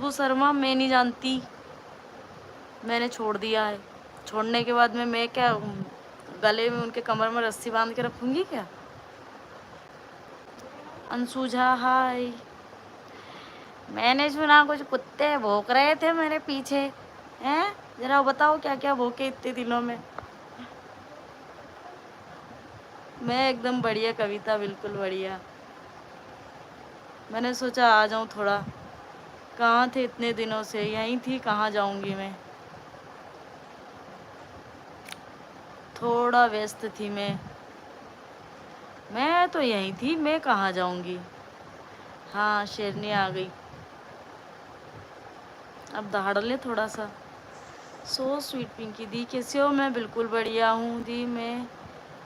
खुशबू शर्मा मैं नहीं जानती, मैंने छोड़ दिया है। छोड़ने के बाद में मैं क्या गले में उनके कमर में रस्सी बांध के रखूंगी क्या? अंशु झा हाय। मैंने सुना कुछ कुत्ते भौंक रहे थे मेरे पीछे, हैं? जरा बताओ क्या क्या भौंके इतने दिनों में। मैं एकदम बढ़िया कविता, बिल्कुल बढ़िया। मैंने सोचा आ जाऊं थोड़ा। कहाँ थे इतने दिनों से? यहीं थी, कहाँ जाऊंगी मैं। थोड़ा व्यस्त थी मैं तो यहीं थी, मैं कहाँ जाऊंगी। हाँ शेरनी आ गई, अब दहाड़ ले थोड़ा सा। सो स्वीट पिंकी दी, कैसे हो? मैं बिल्कुल बढ़िया हूँ दी, मैं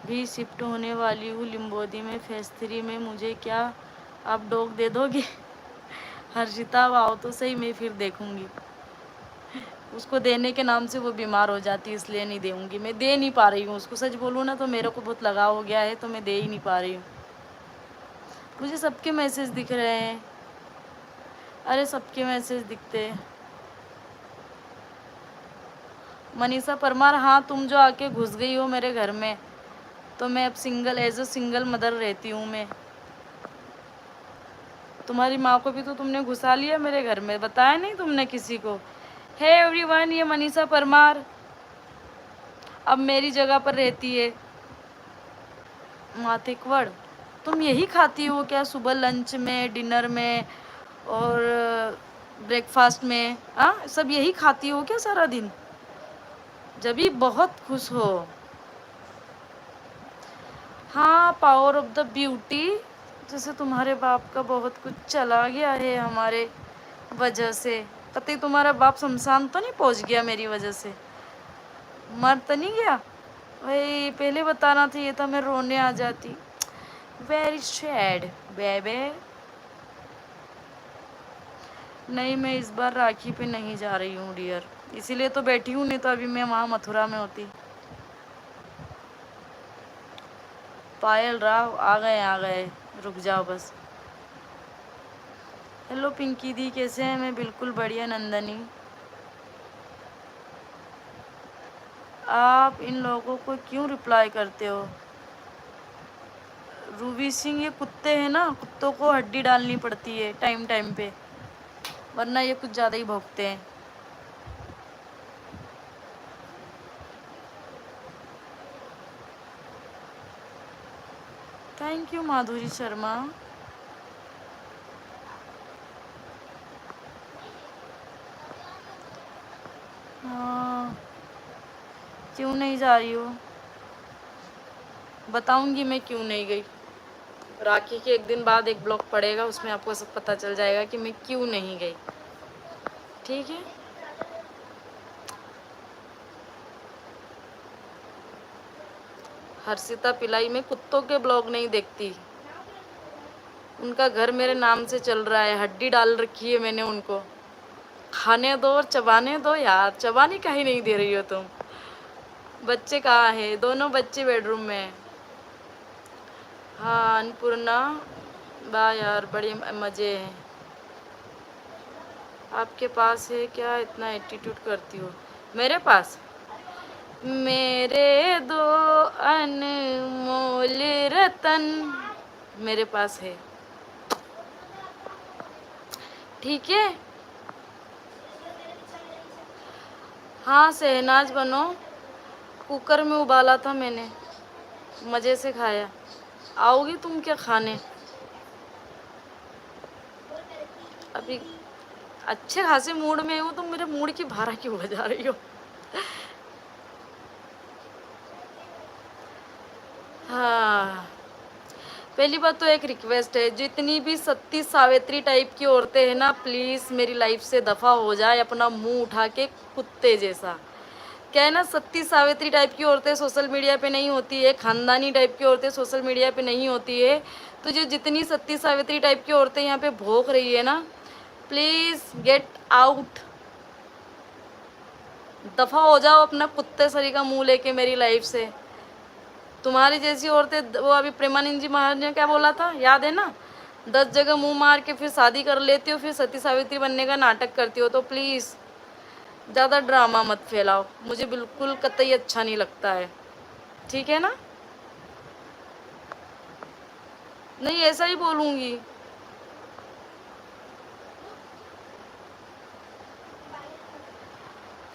भी शिफ्ट होने वाली हूँ लिम्बोदी में फेज 3 में। मुझे क्या आप डॉग दे दोगे? हर्षिता आओ तो सही, मैं फिर देखूंगी। उसको देने के नाम से वो बीमार हो जाती है, इसलिए नहीं दूंगी। मैं दे नहीं पा रही हूँ उसको, सच बोलूँ ना तो मेरे को बहुत लगाव हो गया है, तो मैं दे ही नहीं पा रही हूँ। मुझे सबके मैसेज दिख रहे हैं, अरे सबके मैसेज दिखते हैं। मनीषा परमार, हाँ तुम जो आके घुस गई हो मेरे घर में, तो मैं अब single, as a single mother रहती हूँ मैं। तुम्हारी माँ को भी तो तुमने घुसा लिया मेरे घर में, बताया नहीं तुमने किसी को। हे एवरीवन, ये मनीषा परमार अब मेरी जगह पर रहती है। माथिकवड़, तुम यही खाती हो क्या सुबह लंच में, डिनर में और ब्रेकफास्ट में? हाँ सब यही खाती हो क्या सारा दिन? जब भी बहुत खुश हो। हाँ पावर ऑफ द ब्यूटी, जैसे तुम्हारे बाप का बहुत कुछ चला गया है हमारे वजह से। कतई तुम्हारा बाप शमशान तो नहीं पहुंच गया मेरी वजह से? मर तो नहीं गया? भाई पहले बताना था, ये तो मैं रोने आ जाती। वेरी सैड बेबे। नहीं मैं इस बार राखी पे नहीं जा रही हूँ डियर, इसीलिए तो बैठी हूँ, नहीं तो अभी मैं वहाँ मथुरा में होती। पायल राव आ गए, रुक जाओ बस। हेलो पिंकी दी, कैसे हैं? मैं बिल्कुल बढ़िया नंदनी। आप इन लोगों को क्यों रिप्लाई करते हो? रूबी सिंह, ये कुत्ते हैं ना, कुत्तों को हड्डी डालनी पड़ती है टाइम टाइम पे, वरना ये कुछ ज़्यादा ही भौंकते हैं। थैंक यू माधुरी शर्मा। हाँ क्यों नहीं जा रही हो? बताऊंगी मैं क्यों नहीं गई। राखी के एक दिन बाद एक ब्लॉग पड़ेगा, उसमें आपको सब पता चल जाएगा कि मैं क्यों नहीं गई, ठीक है? हर्षिता पिलाई में कुत्तों के ब्लॉग नहीं देखती, उनका घर मेरे नाम से चल रहा है, हड्डी डाल रखी है मैंने उनको। खाने दो और चबाने दो यार, चबाने का ही नहीं दे रही हो तुम। बच्चे कहाँ है? दोनों बच्चे बेडरूम में हैं। हाँ अन्नपूर्णा वाह यार बड़े मज़े हैं। आपके पास है क्या? इतना एटीट्यूड करती हो मेरे पास? मेरे दो अनमोल रतन मेरे पास है, ठीक है? हाँ शहनाज बनो, कुकर में उबाला था मैंने, मज़े से खाया। आओगी तुम क्या खाने? अभी अच्छे खासे मूड में हूँ, तुम मेरे मूड की भारा क्यों बजा रही हो? हाँ पहली बात तो एक रिक्वेस्ट है, जितनी भी सती सावित्री टाइप की औरतें हैं ना, प्लीज़ मेरी लाइफ से दफ़ा हो जाए, अपना मुंह उठा के कुत्ते जैसा। क्या है ना, सती सावित्री टाइप की औरतें सोशल मीडिया पे नहीं होती है, खानदानी टाइप की औरतें सोशल मीडिया पे नहीं होती है। तो जो जितनी सती सावित्री टाइप की औरतें यहाँ पे भौंक रही है ना, प्लीज़ गेट आउट, दफ़ा हो जाओ अपना कुत्ते सरी का मुंह लेके मेरी लाइफ से। तुम्हारी जैसी औरतें, वो अभी प्रेमानंद जी महाराज ने क्या बोला था, याद है ना? 10 जगह मुंह मार के फिर शादी कर लेती हो, फिर सती सावित्री बनने का नाटक करती हो। तो प्लीज़ ज़्यादा ड्रामा मत फैलाओ, मुझे बिल्कुल कतई अच्छा नहीं लगता है, ठीक है ना? नहीं, ऐसा ही बोलूँगी।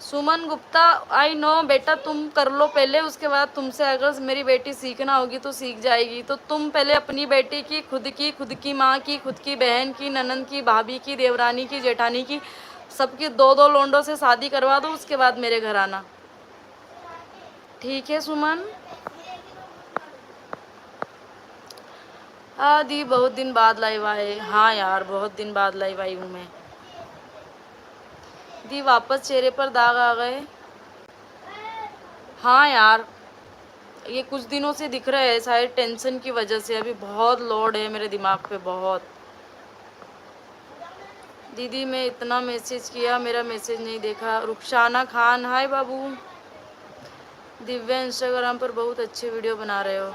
सुमन गुप्ता, आई नो बेटा, तुम कर लो पहले, उसके बाद तुमसे अगर मेरी बेटी सीखना होगी तो सीख जाएगी। तो तुम पहले अपनी बेटी की, खुद की माँ की, खुद की बहन की, ननंद की, भाभी की, देवरानी की, जेठानी की, सबकी 2-2 लोंडों से शादी करवा दो, उसके बाद मेरे घर आना, ठीक है सुमन? हाँ दी, बहुत दिन बाद लाइव आए। हाँ यार, बहुत दिन बाद लाइव आई हूँ मैं दी। वापस चेहरे पर दाग आ गए? हाँ यार, ये कुछ दिनों से दिख रहा है, शायद टेंशन की वजह से। अभी बहुत लोड है मेरे दिमाग पे, बहुत। दीदी मैं इतना मैसेज किया, मेरा मैसेज नहीं देखा। रुखसाना खान, हाय बाबू। दिव्या, इंस्टाग्राम पर बहुत अच्छे वीडियो बना रहे हो।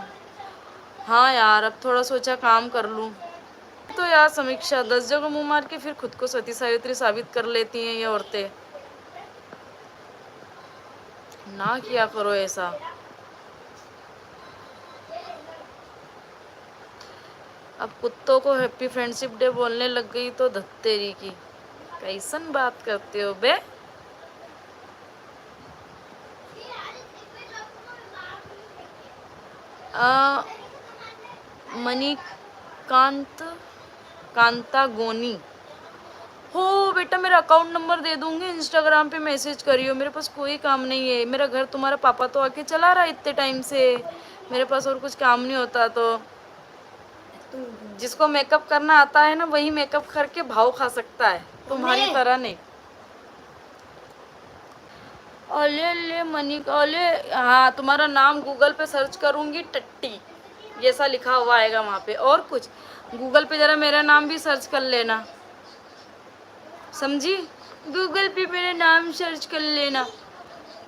हाँ यार, अब थोड़ा सोचा काम कर लूँ। तो यार समीक्षा, 10 जगह मुंह मार के फिर खुद को सती सावित्री साबित कर लेती हैं ये औरतें। ना किया करो ऐसा। अब कुत्तों को हैप्पी फ्रेंडशिप डे बोलने लग गई तो धत्तेरी की, कैसन बात करते हो बे? मणिकांत कांता गोनी, हो बेटा, मेरा अकाउंट नंबर दे दूंगी, इंस्टाग्राम पे मैसेज करियो। मेरे पास कोई काम नहीं है, मेरा घर तुम्हारा पापा तो आके चला रहा है इतने टाइम से, मेरे पास और कुछ काम नहीं होता। तो जिसको मेकअप करना आता है ना, वही मेकअप करके भाव खा सकता है, तुम्हारी तरह नहीं। ओले ले मनिक ओले, हाँ, तुम्हारा नाम गूगल पे सर्च करूंगी, टट्टी जैसा लिखा हुआ आएगा वहाँ पे। और कुछ गूगल पे जरा मेरा नाम भी सर्च कर लेना, समझी? गूगल पे मेरा नाम सर्च कर लेना।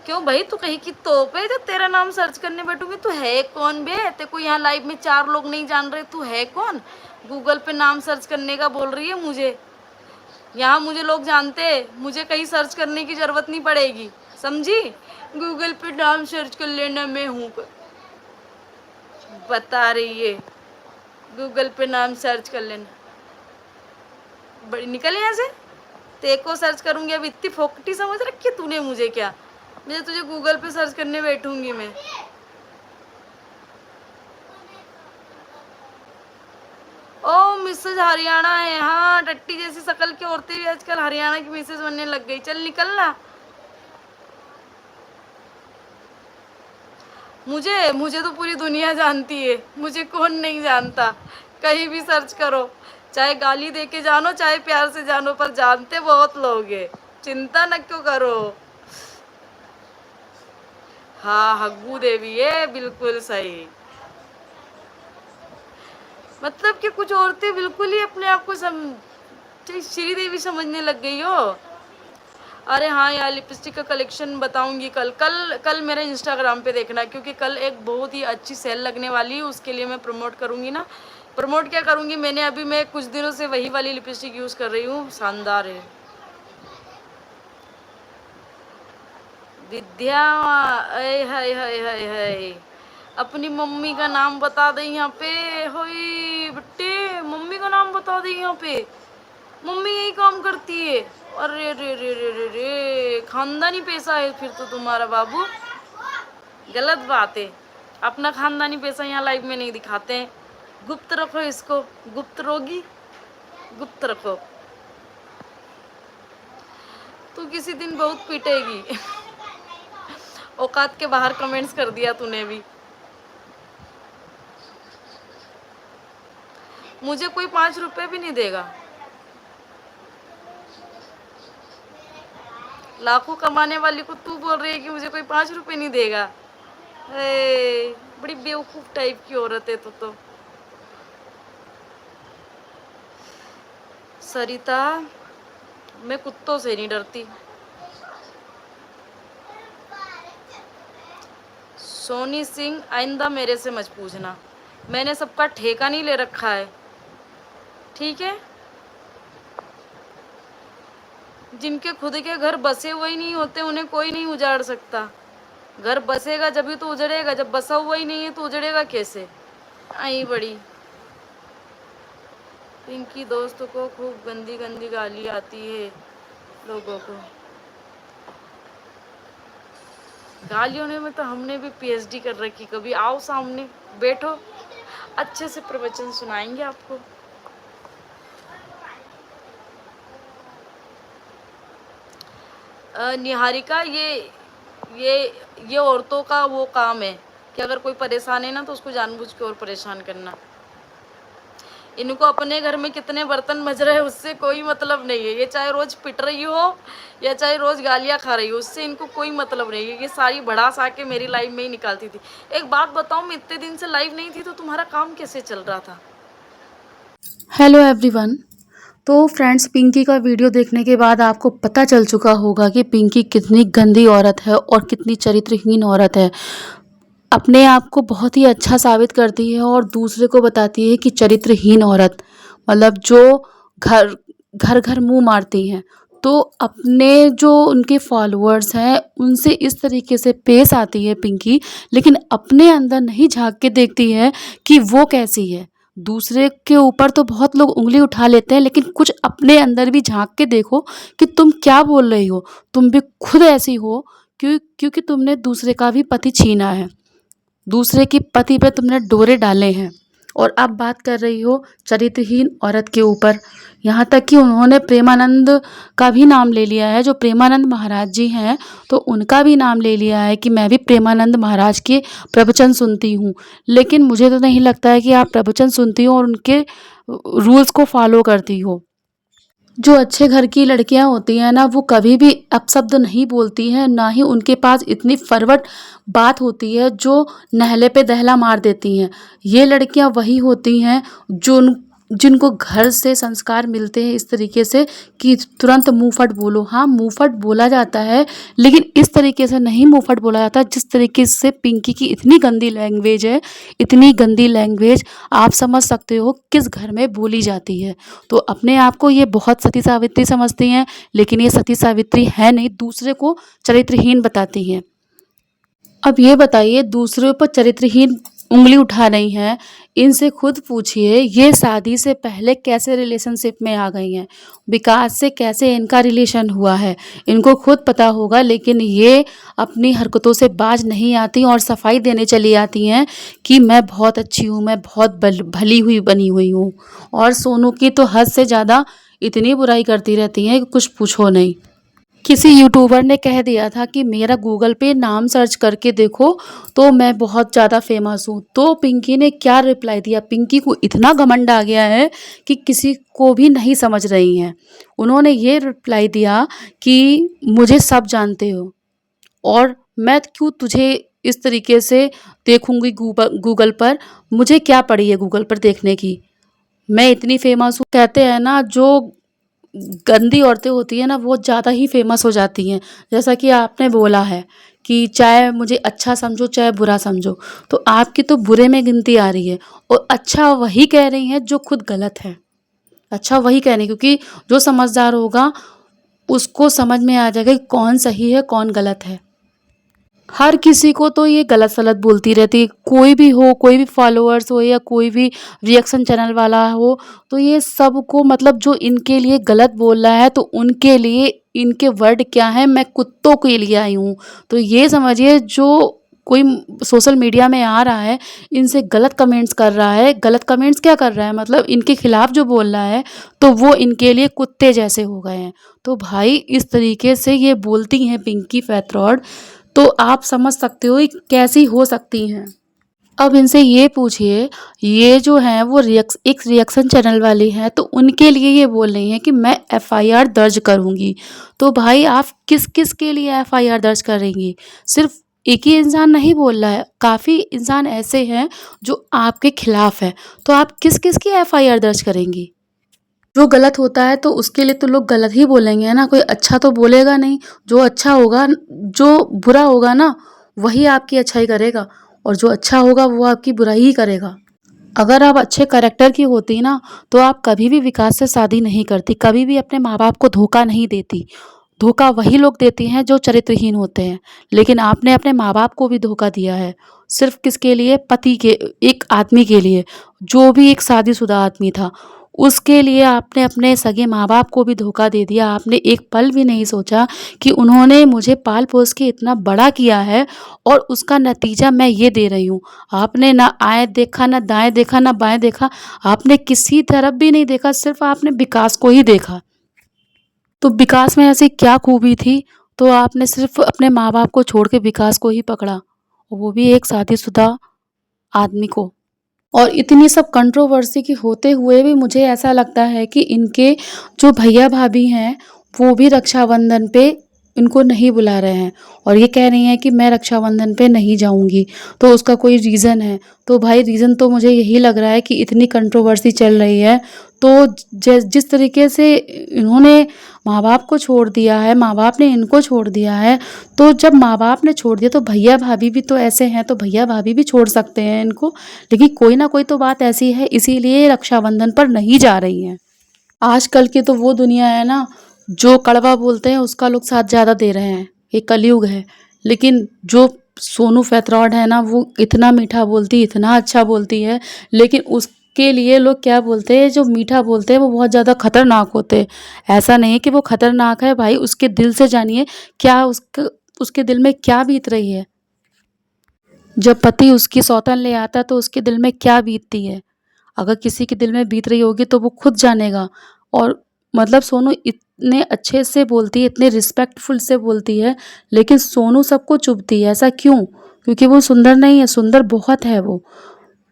क्यों भाई, तू कहीं की तोप है जो तेरा नाम सर्च करने बैठूंगी? तू है कौन बे? तेरे को यहाँ लाइव में 4 लोग नहीं जान रहे, तू है कौन? गूगल पे नाम सर्च करने का बोल रही है मुझे? यहाँ मुझे लोग जानते हैं, मुझे कहीं सर्च करने की जरूरत नहीं पड़ेगी, समझी? गूगल पे नाम सर्च कर लेना, मैं हूँ बता रही है, गूगल पे नाम सर्च कर लेना। बड़ी निकल यहाँ से, तेको सर्च करूंगी? अब इतनी फोकटी समझ रखी तूने मुझे क्या? मैं तुझे गूगल पे सर्च करने बैठूंगी मैं। ओ मिसेज हरियाणा है, हाँ, टट्टी जैसी शकल की औरतें भी आजकल हरियाणा की मिसेज बनने लग गई। चल निकल ना। मुझे तो पूरी दुनिया जानती है, मुझे कौन नहीं जानता। कहीं भी सर्च करो, चाहे गाली दे के जानो, चाहे प्यार से जानो, पर जानते बहुत लोग हैं, चिंता न क्यों करो। हाँ, हग्गू देवी है, बिल्कुल सही। मतलब कि कुछ औरतें बिल्कुल ही अपने आप को श्री देवी समझने लग गई हो। अरे हाँ यार, लिपस्टिक का कलेक्शन बताऊंगी कल। कल मेरे इंस्टाग्राम पे देखना, क्योंकि कल एक बहुत ही अच्छी सेल लगने वाली है, उसके लिए मैं प्रमोट करूंगी ना। प्रमोट क्या करूंगी, मैं कुछ दिनों से वही वाली लिपस्टिक यूज़ कर रही हूँ, शानदार है। विद्या, हाय हाय हाय हाय हाय, अपनी मम्मी का नाम बता दे यहाँ पे। होई बेटे, मम्मी का नाम बता दे यहाँ पे, मम्मी यही काम करती है। अरे रे रे रे रे रे, खानदानी पैसा है फिर तो तुम्हारा बाबू। गलत बात है, अपना खानदानी पैसा यहाँ लाइव में नहीं दिखाते हैं, गुप्त रखो इसको, गुप्त रोगी, गुप्त रखो। तू किसी दिन बहुत पीटेगी। औकात के बाहर कमेंट्स कर दिया तूने भी। मुझे कोई 5 रुपए भी नहीं देगा, लाखों कमाने वाली को तू बोल रही है कि मुझे कोई 5 रुपए नहीं देगा? बड़ी बेवकूफ टाइप की औरत है तो। सरिता, मैं कुत्तों से नहीं डरती। सोनी सिंह, आइंदा मेरे से मत पूछना, मैंने सबका ठेका नहीं ले रखा है। ठीक है। जिनके खुद के घर बसे हुए ही नहीं होते उन्हें कोई नहीं उजाड़ सकता। घर बसेगा जब ही तो उजड़ेगा, जब बसा हुआ ही नहीं है तो उजड़ेगा कैसे। आई बड़ी पिंकी दोस्त को खूब गंदी गंदी गाली आती है लोगों को। गालियों में तो हमने भी पीएचडी कर रखी। कभी आओ सामने बैठो, अच्छे से प्रवचन सुनाएंगे आपको। निहारिका, ये औरतों का वो काम है कि अगर कोई परेशान है ना तो उसको जानबूझ के और परेशान करना। इनको अपने घर में कितने बर्तन मज रहे हैं उससे कोई मतलब नहीं है। ये चाहे रोज पिट रही हो या चाहे रोज गालियां खा रही हो, उससे इनको कोई मतलब नहीं है। ये सारी भड़ास आके मेरी लाइफ में ही निकालती थी। एक बात बताऊं, मैं इतने दिन से लाइव नहीं थी तो तुम्हारा काम कैसे चल रहा था? Hello everyone. तो फ्रेंड्स, पिंकी का वीडियो देखने के बाद आपको पता चल चुका होगा कि पिंकी कितनी गंदी औरत है और कितनी चरित्रहीन औरत है। अपने आप को बहुत ही अच्छा साबित करती है और दूसरे को बताती है कि चरित्रहीन औरत, मतलब जो घर घर घर मुंह मारती हैं। तो अपने जो उनके फॉलोअर्स हैं उनसे इस तरीके से पेश आती है पिंकी, लेकिन अपने अंदर नहीं झांक के देखती है कि वो कैसी है। दूसरे के ऊपर तो बहुत लोग उंगली उठा लेते हैं, लेकिन कुछ अपने अंदर भी झांक के देखो कि तुम क्या बोल रही हो। तुम भी खुद ऐसी हो, क्योंकि तुमने दूसरे का भी पति छीना है, दूसरे की पति पे तुमने डोरे डाले हैं और अब बात कर रही हो चरित्रहीन औरत के ऊपर। यहाँ तक कि उन्होंने प्रेमानंद का भी नाम ले लिया है। जो प्रेमानंद महाराज जी हैं तो उनका भी नाम ले लिया है कि मैं भी प्रेमानंद महाराज के प्रवचन सुनती हूँ। लेकिन मुझे तो नहीं लगता है कि आप प्रवचन सुनती हो और उनके रूल्स को फॉलो करती हो। जो अच्छे घर की लड़कियां होती हैं ना, वो कभी भी अपशब्द नहीं बोलती हैं, ना ही उनके पास इतनी फरवट बात होती है जो नहले पे दहला मार देती हैं। ये लड़कियां वही होती हैं जो जिनको घर से संस्कार मिलते हैं इस तरीके से कि तुरंत मुंहफट बोलो। हाँ, मुंहफट बोला जाता है, लेकिन इस तरीके से नहीं मुंहफट बोला जाता जिस तरीके से पिंकी की इतनी गंदी लैंग्वेज है। इतनी गंदी लैंग्वेज आप समझ सकते हो किस घर में बोली जाती है। तो अपने आप को ये बहुत सती सावित्री समझती हैं, लेकिन ये सती सावित्री है नहीं, दूसरे को चरित्रहीन बताती हैं। अब ये बताइए, दूसरे पर चरित्रहीन उंगली उठा रही हैं, इनसे खुद पूछिए ये शादी से पहले कैसे रिलेशनशिप में आ गई हैं, विकास से कैसे इनका रिलेशन हुआ है, इनको खुद पता होगा। लेकिन ये अपनी हरकतों से बाज नहीं आती और सफाई देने चली आती हैं कि मैं बहुत अच्छी हूँ, मैं बहुत भली हुई बनी हुई हूँ। और सोनू की तो हद से ज़्यादा इतनी बुराई करती रहती हैं कि कुछ पूछो नहीं। किसी यूट्यूबर ने कह दिया था कि मेरा गूगल पे नाम सर्च करके देखो तो मैं बहुत ज़्यादा फेमस हूँ। तो पिंकी ने क्या रिप्लाई दिया? पिंकी को इतना घमंड आ गया है कि किसी को भी नहीं समझ रही हैं। उन्होंने ये रिप्लाई दिया कि मुझे सब जानते हो और मैं क्यों तुझे इस तरीके से देखूंगी गूगल पर, मुझे क्या पड़ी है गूगल पर देखने की, मैं इतनी फेमस हूँ। कहते हैं ना, जो गंदी औरतें होती हैं ना वो ज़्यादा ही फेमस हो जाती हैं। जैसा कि आपने बोला है कि चाहे मुझे अच्छा समझो चाहे बुरा समझो, तो आपकी तो बुरे में गिनती आ रही है और अच्छा वही कह रही हैं जो खुद गलत है। अच्छा वही कह रही हैं, क्योंकि जो समझदार होगा उसको समझ में आ जाएगा कि कौन सही है कौन गलत है। हर किसी को तो ये गलत सलत बोलती रहती है, कोई भी हो, कोई भी फॉलोअर्स हो या कोई भी रिएक्शन चैनल वाला हो, तो ये सबको मतलब जो इनके लिए गलत बोल रहा है तो उनके लिए इनके वर्ड क्या है, मैं कुत्तों के लिए आई हूँ। तो ये समझिए जो कोई सोशल मीडिया में आ रहा है इनसे गलत कमेंट्स कर रहा है, गलत कमेंट्स क्या कर रहा है मतलब इनके खिलाफ जो बोल रहा है, तो वो इनके लिए कुत्ते जैसे हो गए हैं। तो भाई इस तरीके से ये बोलती हैं पिंकी फैथरॉड, तो आप समझ सकते हो ये कैसी हो सकती हैं। अब इनसे ये पूछिए, ये जो हैं वो एक रिएक्शन चैनल वाली हैं, तो उनके लिए ये बोल रही हैं कि मैं एफआईआर दर्ज करूँगी। तो भाई आप किस किस के लिए एफआईआर दर्ज करेंगी? सिर्फ एक ही इंसान नहीं बोल रहा है, काफ़ी इंसान ऐसे हैं जो आपके खिलाफ है, तो आप किस किस की एफआईआर दर्ज करेंगी? जो गलत होता है तो उसके लिए तो लोग गलत ही बोलेंगे, है ना, कोई अच्छा तो बोलेगा नहीं। जो अच्छा होगा, जो बुरा होगा ना वही आपकी अच्छाई करेगा और जो अच्छा होगा वो आपकी बुराई ही करेगा। अगर आप अच्छे कैरेक्टर की होती ना, तो आप कभी भी विकास से शादी नहीं करती, कभी भी अपने माँ बाप को धोखा नहीं देती। धोखा वही लोग देते हैं जो चरित्रहीन होते हैं, लेकिन आपने अपने माँ बाप को भी धोखा दिया है। सिर्फ किसके लिए? पति के, एक आदमी के लिए, जो भी एक शादीशुदा आदमी था, उसके लिए आपने अपने सगे माँ बाप को भी धोखा दे दिया। आपने एक पल भी नहीं सोचा कि उन्होंने मुझे पाल पोस के इतना बड़ा किया है और उसका नतीजा मैं ये दे रही हूँ। आपने ना आए देखा, ना दाएं देखा, ना बाएं देखा, आपने किसी तरफ भी नहीं देखा, सिर्फ आपने विकास को ही देखा। तो विकास में ऐसी क्या खूबी थी, तो आपने सिर्फ अपने माँ बाप को छोड़ के विकास को ही पकड़ा, और वो भी एक शादीशुदा आदमी को। और इतनी सब कंट्रोवर्सी की होते हुए भी मुझे ऐसा लगता है कि इनके जो भैया भाभी हैं, वो भी रक्षाबंधन पे इनको नहीं बुला रहे हैं, और ये कह रही हैं कि मैं रक्षाबंधन पे नहीं जाऊंगी, तो उसका कोई रीज़न है। तो भाई रीज़न तो मुझे यही लग रहा है कि इतनी कंट्रोवर्सी चल रही है, तो जिस तरीके से इन्होंने माँ बाप को छोड़ दिया है, माँ बाप ने इनको छोड़ दिया है, तो जब माँ बाप ने छोड़ दिया तो भैया भाभी भी तो ऐसे हैं, तो भैया भाभी भी छोड़ सकते हैं इनको। लेकिन कोई ना कोई तो बात ऐसी है, इसीलिए रक्षाबंधन पर नहीं जा रही हैं। आजकल की तो वो दुनिया है ना, जो कड़वा बोलते हैं उसका लोग साथ ज़्यादा दे रहे हैं, ये कलयुग है। लेकिन जो सोनू फैतरॉड है ना, वो इतना मीठा बोलती, इतना अच्छा बोलती है, लेकिन उसके लिए लोग क्या बोलते हैं, जो मीठा बोलते हैं वो बहुत ज़्यादा खतरनाक होते हैं। ऐसा नहीं है कि वो खतरनाक है भाई, उसके दिल से जानिए क्या उसके दिल में क्या बीत रही है। जब पति उसकी सौतन ले आता है तो उसके दिल में क्या बीतती है। अगर किसी के दिल में बीत रही होगी तो वो खुद जानेगा। और मतलब सोनू इतने अच्छे से बोलती है, इतने रिस्पेक्टफुल से बोलती है, लेकिन सोनू सबको चुभती है। ऐसा क्यों? क्योंकि वो सुंदर नहीं है, सुंदर बहुत है वो,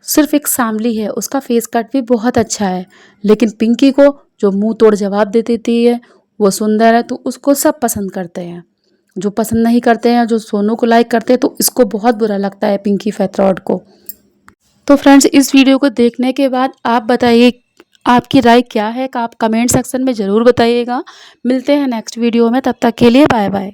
सिर्फ एक सांवली है, उसका फेस कट भी बहुत अच्छा है। लेकिन पिंकी को जो मुंह तोड़ जवाब दे देती है, वो सुंदर है तो उसको सब पसंद करते हैं। जो पसंद नहीं करते हैं, जो सोनू को लाइक करते हैं, तो इसको बहुत बुरा लगता है पिंकी फैथरॉड को। तो फ्रेंड्स, इस वीडियो को देखने के बाद आप बताइए आपकी राय क्या है, आप कमेंट सेक्शन में ज़रूर बताइएगा। मिलते हैं नेक्स्ट वीडियो में, तब तक के लिए बाय बाय।